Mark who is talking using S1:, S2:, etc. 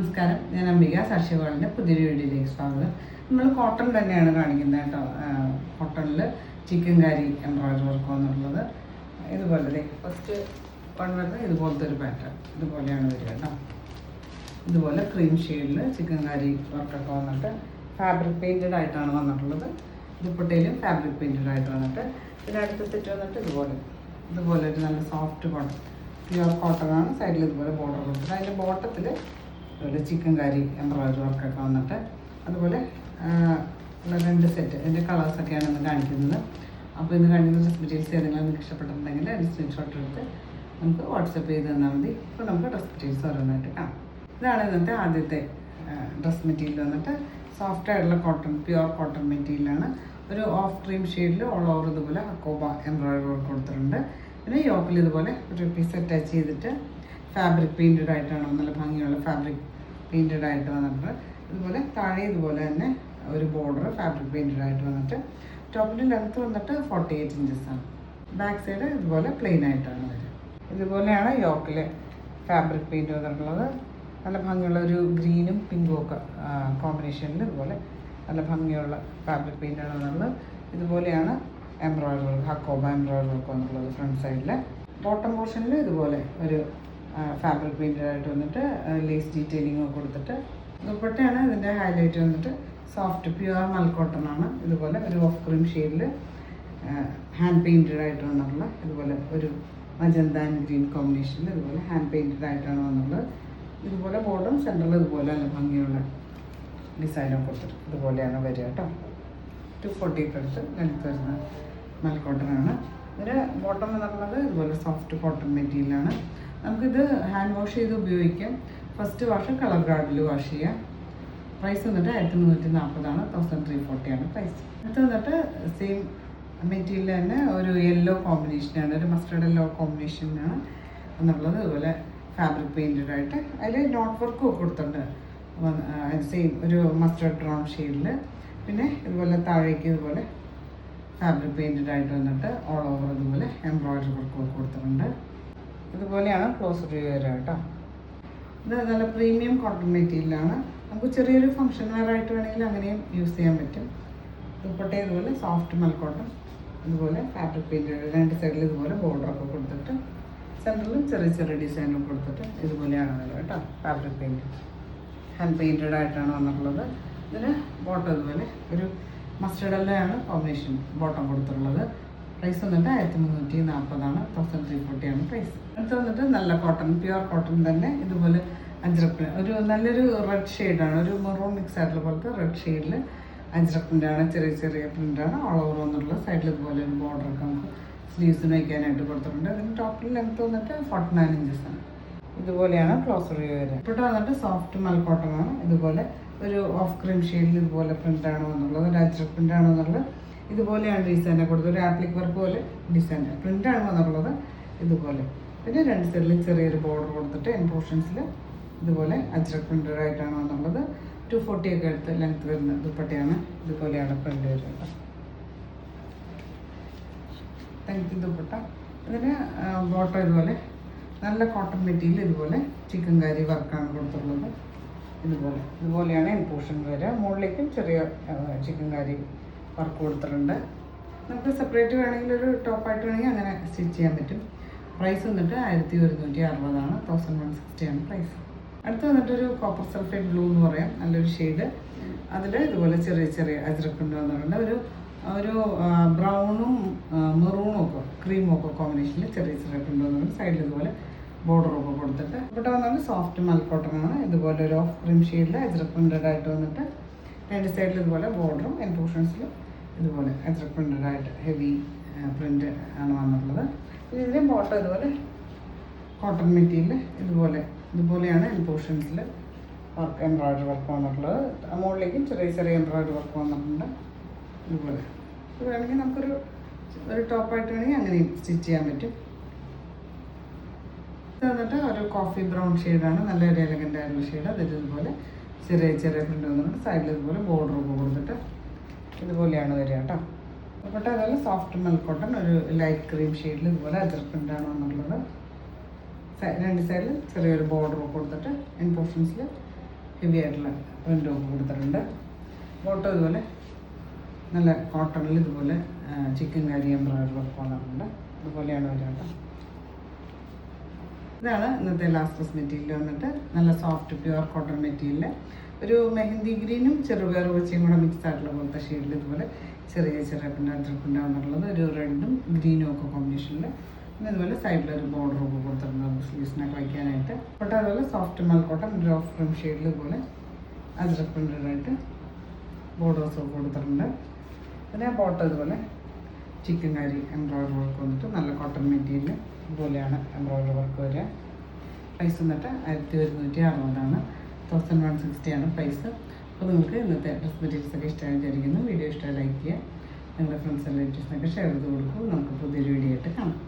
S1: നമസ്കാരം, ഞാൻ അംബിക സാക്ഷിവാളിൻ്റെ പുതിയൊരു വീഡിയോയിലേക്ക് സ്വാഗതം. നമ്മൾ കോട്ടൺ തന്നെയാണ് കാണിക്കുന്നത് കേട്ടോ. കോട്ടണിൽ ചിക്കൻ കാരി എംബ്രോയിഡറി വർക്ക് എന്നുള്ളത് ഇതുപോലെ ഫസ്റ്റ് വൺ വരുന്നത് ഇതുപോലത്തെ ഒരു പാറ്റേൺ ഇതുപോലെയാണ് വരിക കേട്ടോ. ഇതുപോലെ ക്രീം ഷെയ്ഡിൽ ചിക്കൻ കാരി വർക്കൊക്കെ വന്നിട്ട് ഫാബ്രിക് പെയിൻറ്റഡ് ആയിട്ടാണ് വന്നിട്ടുള്ളത്. ദുപ്പട്ടയിലും ഫാബ്രിക് പെയിൻറ്റഡ് ആയിട്ട് വന്നിട്ട് പിന്നെ അടുത്ത സെറ്റ് വന്നിട്ട് ഇതുപോലെ ഒരു നല്ല സോഫ്റ്റ് കോട്ടൺ, പ്യുവർ കോട്ടൺ ആണ്. സൈഡിൽ ഇതുപോലെ ബോർഡർ കൊടുത്തിട്ട് അതിൻ്റെ ബോട്ടത്തിൽ ഒരു ചിക്കൻ കാരി എംബ്രോയിഡറി വർക്കൊക്കെ വന്നിട്ട് അതുപോലെ ഉള്ള രണ്ട് സെറ്റ് അതിൻ്റെ കളേഴ്സൊക്കെയാണ് ഇന്ന് കാണിക്കുന്നത്. അപ്പോൾ ഇന്ന് കാണിക്കുന്ന ഡ്രസ് മെറ്റീരിയൽസ് ഏതെങ്കിലും നിങ്ങൾക്ക് ഇഷ്ടപ്പെട്ടിട്ടുണ്ടെങ്കിൽ അതിൻ്റെ സ്ക്രീൻഷോട്ട് എടുത്ത് നമുക്ക് വാട്സപ്പ് ചെയ്ത് തന്നാൽ മതി. ഇപ്പോൾ നമുക്ക് ഡ്രസ് മെറ്റീരിയൽസ് ഓരോന്നായിട്ട് കാണാം. ഇതാണ് ഇന്നത്തെ ആദ്യത്തെ ഡ്രസ് മെറ്റീരിയൽ വന്നിട്ട് സോഫ്റ്റ് ആയിട്ടുള്ള കോട്ടൺ, പ്യുവർ കോട്ടൺ മെറ്റീരിയലാണ്. ഒരു ഓഫ് ക്രീം ഷെയ്ഡിൽ ഓൾ ഓവർ ഇതുപോലെ ഹക്കോബ എംബ്രോയിഡറി വർക്ക് കൊടുത്തിട്ടുണ്ട്. പിന്നെ യോക്കിൽ ഇതുപോലെ ഒരു പീസ് അറ്റാച്ച് ചെയ്തിട്ട് ഫാബ്രിക് പെയിൻറ്റഡ് ആയിട്ടാണ്, നല്ല ഭംഗിയുള്ള ഫാബ്രിക് പെയിൻറ്റഡ് ആയിട്ട് വന്നിട്ടുണ്ട്. ഇതുപോലെ താഴെ ഇതുപോലെ തന്നെ ഒരു ബോർഡർ ഫാബ്രിക് പെയിൻറ്റഡ് ആയിട്ട് വന്നിട്ട് ടോപ്പിൻ്റെ ലെങ്ത്ത് വന്നിട്ട് 48 ഇഞ്ചസാണ്. ബാക്ക് സൈഡ് ഇതുപോലെ പ്ലെയിൻ ആയിട്ടാണ് വരിക. ഇതുപോലെയാണ് യോക്കിൽ ഫാബ്രിക് പെയിൻറ്റ് വന്നിട്ടുള്ളത്. നല്ല ഭംഗിയുള്ള ഒരു ഗ്രീനും പിങ്കും ഒക്കെ കോമ്പിനേഷനിൽ ഇതുപോലെ നല്ല ഭംഗിയുള്ള ഫാബ്രിക് പെയിൻ്റാണ് വന്നിട്ടുള്ളത്. ഇതുപോലെയാണ് എംബ്രോയിഡറി ഹക്കോബ എംബ്രോയിഡറി വർക്ക് വന്നിട്ടുള്ളത് ഫ്രണ്ട് സൈഡിൽ. ബോട്ടം പോർഷനിൽ ഇതുപോലെ ഒരു ഫാബ്രിക് പെയിൻറ്റഡ് ആയിട്ട് വന്നിട്ട് ലേസ് ഡീറ്റെയിലിംഗ് ഒക്കെ കൊടുത്തിട്ട് ദുപ്പട്ടയാണ് ഇതിൻ്റെ ഹൈലൈറ്റ് വന്നിട്ട് സോഫ്റ്റ് പ്യുവർ മൽക്കോട്ടൺ ആണ്. ഇതുപോലെ ഒരു ഓഫ് ക്രീം ഷെയ്ഡിൽ ഹാൻഡ് പെയിൻറ്റഡ് ആയിട്ട് വന്നിട്ടുള്ള ഇതുപോലെ ഒരു മജന്ത ആൻഡ് ഗ്രീൻ കോമ്പിനേഷനിൽ ഇതുപോലെ ഹാൻഡ് പെയിൻറ്റഡ് ആയിട്ടാണ് വന്നിട്ടുള്ളത്. ഇതുപോലെ ബോർഡറും സെൻറ്ററിൽ ഇതുപോലെ നല്ല ഭംഗിയുള്ള ഡിസൈനൊക്കെ കൊടുത്തിട്ട് ഇതുപോലെയാണ് വരിക കേട്ടോ. 240 അടുത്ത് ലെങ്ത്ത് വരുന്ന മൽക്കോട്ടനാണ്. ഇതിന് ബോട്ടം എന്നുള്ളത് ഇതുപോലെ സോഫ്റ്റ് കോട്ടൺ മെറ്റീരിയലാണ്. നമുക്കിത് ഹാൻഡ് വാഷ് ചെയ്ത് ഉപയോഗിക്കാം. ഫസ്റ്റ് വാഷ് കളർ ഗാർഡിൽ വാഷ് ചെയ്യാം. പ്രൈസ് വന്നിട്ട് 1340 1340 പ്രൈസ്. അടുത്ത് വന്നിട്ട് സെയിം മെറ്റീരിയൽ തന്നെ ഒരു യെല്ലോ കോമ്പിനേഷനാണ്, ഒരു മസ്റ്റർഡ് യെല്ലോ കോമ്പിനേഷനാണ് എന്നുള്ളത്. ഇതുപോലെ ഫാബ്രിക് പെയിൻറ്റഡ് ആയിട്ട് അതിൽ നോട്ട് വർക്കും ഒക്കെ കൊടുത്തിട്ടുണ്ട്. സെയിം ഒരു മസ്റ്റർഡ് ബ്രൗൺ ഷെയ്ഡിൽ. പിന്നെ ഇതുപോലെ താഴേക്ക് ഇതുപോലെ ഫാബ്രിക് പെയിൻറ്റഡ് ആയിട്ട് വന്നിട്ട് ഓൾ ഓവർ ഇതുപോലെ എംബ്രോയിഡറി വർക്കും ഒക്കെ കൊടുത്തിട്ടുണ്ട്. ഇതുപോലെയാണ് ക്ലോസ് വ്യൂ വരിക കേട്ടോ. ഇത് നല്ല പ്രീമിയം കോട്ടൺ മെറ്റീരിയലാണ്. നമുക്ക് ചെറിയൊരു ഫംഗ്ഷൻ വെയർ ആയിട്ട് വേണമെങ്കിൽ അങ്ങനെയും യൂസ് ചെയ്യാൻ പറ്റും. ദുപ്പട്ട ഇതുപോലെ സോഫ്റ്റ് മൽക്കോട്ടൺ, ഇതുപോലെ ഫാബ്രിക് പെയിൻറ്റഡ് രണ്ട് സൈഡിൽ ഇതുപോലെ ബോർഡറൊക്കെ കൊടുത്തിട്ട് സെൻറ്ററിലും ചെറിയ ചെറിയ ഡിസൈനൊക്കെ കൊടുത്തിട്ട് ഇതുപോലെയാണ് വരിക കേട്ടോ. ഫാബ്രിക് പെയിൻറ്റ് ഹാൻഡ് പെയിൻറ്റഡ് ആയിട്ടാണ് വന്നിട്ടുള്ളത്. ഇതിന് ബോട്ടം ഇതുപോലെ ഒരു മസ്റ്റർഡ് യെല്ലോയാണ് കോമ്പിനേഷൻ ബോട്ടം കൊടുത്തിട്ടുള്ളത്. പ്രൈസ് വന്നിട്ട് 1340 1340 പ്രൈസ്. അടുത്ത് വന്നിട്ട് നല്ല കോട്ടൺ, പ്യുവർ കോട്ടൺ തന്നെ ഇതുപോലെ അജ്രക്ക് ഒരു നല്ലൊരു റെഡ് ഷെയ്ഡാണ്, ഒരു മെറൂൺ മിക്സ് ആയിട്ടുള്ള പോലത്തെ റെഡ് ഷെയ്ഡിൽ അജ്രക് പ്രിൻ്റാണ്, ചെറിയ ചെറിയ പ്രിൻ്റാണ് ഓൾ ഓവർ വന്നിട്ടുള്ളത്. സൈഡിൽ ഇതുപോലെ ഒരു ബോർഡറൊക്കെ നമുക്ക് സ്ലീവ്സിന് വയ്ക്കാനായിട്ട് കൊടുത്തിട്ടുണ്ട്. അതിന് ടോപ്പിൽ ലെങ്ത്ത് വന്നിട്ട് 49 ഇഞ്ചസാണ്. ഇതുപോലെയാണ് ക്ലോസർ വ്യൂ വരിക. ഇവിടെ വന്നിട്ട് സോഫ്റ്റ് മൽക്കോട്ടൺ ആണ്. ഇതുപോലെ ഒരു ഓഫ് ക്രീം ഷെയ്ഡിൽ ഇതുപോലെ പ്രിൻ്റാണ് വന്നുള്ളത്, ഒരു അജ്രക് പ്രിൻ്റാണ് വന്നുള്ളത്. ഇതുപോലെയാണ് ഡിസൈനെ കൊടുത്തത്, ഒരു ആപ്ലിക് വർക്ക് പോലെ ഡിസൈൻ പ്രിൻ്റാണ് വന്നിട്ടുള്ളത് ഇതുപോലെ. പിന്നെ രണ്ട് സൈഡിൽ ചെറിയൊരു ബോർഡർ കൊടുത്തിട്ട് എൻ പോർഷൻസിൽ ഇതുപോലെ അജ്രക് പ്രിൻ്റഡ് ആയിട്ടാണ് വന്നുള്ളത്. 240 അടുത്ത് ലെങ്ത്ത് വരുന്ന ദുപ്പട്ടയാണ്. ഇതുപോലെയാണ് പ്രിൻ്റ് വരുന്നത്. ലെങ്ത്ത് ദുപ്പട്ട. ഇതിന് ബോട്ടം ഇതുപോലെ നല്ല കോട്ടൺ മെറ്റീരിയൽ ഇതുപോലെ ചിക്കൻ കാരി വർക്കാണ് കൊടുത്തിട്ടുള്ളത്. ഇതുപോലെയാണ് എൻ പോർഷൻ വരിക. മുകളിലേക്കും ചെറിയ ചിക്കൻ കാരി വർക്ക് കൊടുത്തിട്ടുണ്ട്. നമുക്ക് സെപ്പറേറ്റ് വേണമെങ്കിൽ ഒരു ടോപ്പായിട്ട് വേണമെങ്കിൽ അങ്ങനെ സ്റ്റിച്ച് ചെയ്യാൻ പറ്റും. പ്രൈസ് വന്നിട്ട് 1160 1160 പ്രൈസ്. അടുത്ത് വന്നിട്ടൊരു കോപ്പർ സൾഫേറ്റ് ബ്ലൂ എന്ന് പറയാം, നല്ലൊരു ഷെയ്ഡ്. അതിൽ ഇതുപോലെ ചെറിയ ചെറിയ അജ്രക് പ്രിൻ്റ് വന്നിട്ടുണ്ട്. ഒരു ബ്രൗണും മെറൂണും ഒക്കെ ക്രീമും ഒക്കെ കോമ്പിനേഷനിൽ ചെറിയ ചെറിയ പ്രിൻ്റ് വന്നിട്ടുണ്ട്. സൈഡിൽ ഇതുപോലെ ബോർഡറൊക്കെ കൊടുത്തിട്ട് ഇവിടെ വന്നത് സോഫ്റ്റ് മൽക്കോട്ടനാണ്. ഇതുപോലെ ഒരു ഓഫ് ക്രീം ഷെയ്ഡിൽ അജ്രക് പ്രിൻ്റഡ് ആയിട്ട് വന്നിട്ട് രണ്ട് സൈഡിൽ ഇതുപോലെ ബോർഡറും എൻ പോർഷൻസിൽ ഇതുപോലെ അജ്രക് പ്രിൻ്റഡ് ആയിട്ട് ഹെവി പ്രിൻ്റ് ആണ് വന്നിട്ടുള്ളത്. ഇതിൻ്റെ ബോട്ടം ഇതുപോലെ കോട്ടൺ മെറ്റീരിയൽ ഇതുപോലെയാണ് എൻ പോർഷൻസിൽ വർക്ക് എംബ്രോയിഡറി വർക്ക് വന്നിട്ടുള്ളത്. മുകളിലേക്കും ചെറിയ ചെറിയ എംബ്രോയിഡറി വർക്ക് വന്നിട്ടുണ്ട്. ഇതുപോലെ ഇത് വേണമെങ്കിൽ നമുക്കൊരു ടോപ്പായിട്ട് വേണമെങ്കിൽ അങ്ങനെയും സ്റ്റിച്ച് ചെയ്യാൻ പറ്റും. ഇത് വന്നിട്ട് ഒരു കോഫി ബ്രൗൺ ഷെയ്ഡാണ്, നല്ലൊരു എലഗൻ്റ് ആയിട്ടുള്ള ഷെയ്ഡ്. അതിൽ ഇതുപോലെ ചെറിയ ചെറിയ പ്രിൻ്റ് വന്നിട്ടുണ്ട്. സൈഡിൽ ഇതുപോലെ ബോർഡറൊക്കെ കൊടുത്തിട്ട് ഇതുപോലെയാണ് വരിക കേട്ടോ. ദുപ്പട്ട അതുപോലെ സോഫ്റ്റ് മൽക്കോട്ടൺ, ഒരു ലൈറ്റ് ക്രീം ഷെയ്ഡിൽ ഇതുപോലെ അജ്രക് പ്രിൻ്റാണ് വന്നിട്ടുള്ളത്. രണ്ട് സൈഡിൽ ചെറിയൊരു ബോർഡർ കൊടുത്തിട്ട് എൻ പോർഷൻസിൽ ഹെവി ആയിട്ടുള്ള പ്രിൻ്റൊക്കെ കൊടുത്തിട്ടുണ്ട്. ഫോട്ടോ ഇതുപോലെ നല്ല കോട്ടണിൽ ഇതുപോലെ ചിക്കൻ കാരി എംബ്രോയിഡറി വർക്ക് വന്നിട്ടുണ്ട്. ഇതുപോലെയാണ് വരിക കേട്ടോ. ഇതാണ് ഇന്നത്തെ ലാസ്റ്റ് ഡ്രസ് മെറ്റീരിയൽ വന്നിട്ട്. നല്ല സോഫ്റ്റ് പ്യുവർ കോട്ടൺ മെറ്റീരിയൽ. ഒരു മെഹന്തി ഗ്രീനും ചെറുപയർ വെച്ചയും കൂടെ മിക്സ് ആയിട്ടുള്ള പോലത്തെ ഷെയ്ഡിൽ ഇതുപോലെ ചെറിയ ചെറിയ പിണ്ടാന്നുള്ളത്. ഒരു റെഡും ഗ്രീനും ഒക്കെ കോമ്പിനേഷനിൽ. പിന്നെ ഇതുപോലെ സൈഡിലൊരു ബോർഡറൊക്കെ കൊടുത്തിട്ടുണ്ട് സ്ലീവ്സിനൊക്കെ വയ്ക്കാനായിട്ട്. ബട്ട് അതുപോലെ സോഫ്റ്റ് മൽ കോട്ടൺ ഒരു ഓഫ് ക്രീം ഷെയ്ഡിൽ ഇതുപോലെ അജ്രക് പ്രിൻ്റഡായിട്ട് ബോർഡേഴ്സൊക്കെ കൊടുത്തിട്ടുണ്ട്. പിന്നെ ബോട്ടം ഇതുപോലെ ചിക്കൻ കാരി എംബ്രോയിഡറി വർക്ക് വന്നിട്ട് നല്ല കോട്ടൺ മെറ്റീരിയൽ ഇതുപോലെയാണ് എംബ്രോയിഡറി വർക്ക് വരിക. പ്രൈസ് വന്നിട്ട് 1160 1160 ആണ് പ്രൈസ്. അപ്പോൾ നിങ്ങൾക്ക് ഇന്നത്തെ ഡ്രസ് മെറ്റീരിയൽസൊക്കെ ഇഷ്ടമായി വിചാരിക്കുന്നു. വീഡിയോ ഇഷ്ടമായി ലൈക്ക് ചെയ്യുക. നിങ്ങളുടെ ഫ്രണ്ട്സ് റിലേറ്റീവ്സിനൊക്കെ ഷെയർ ചെയ്ത് കൊടുക്കും. നമുക്ക് പുതിയൊരു വീഡിയോ ആയിട്ട് കാണാം.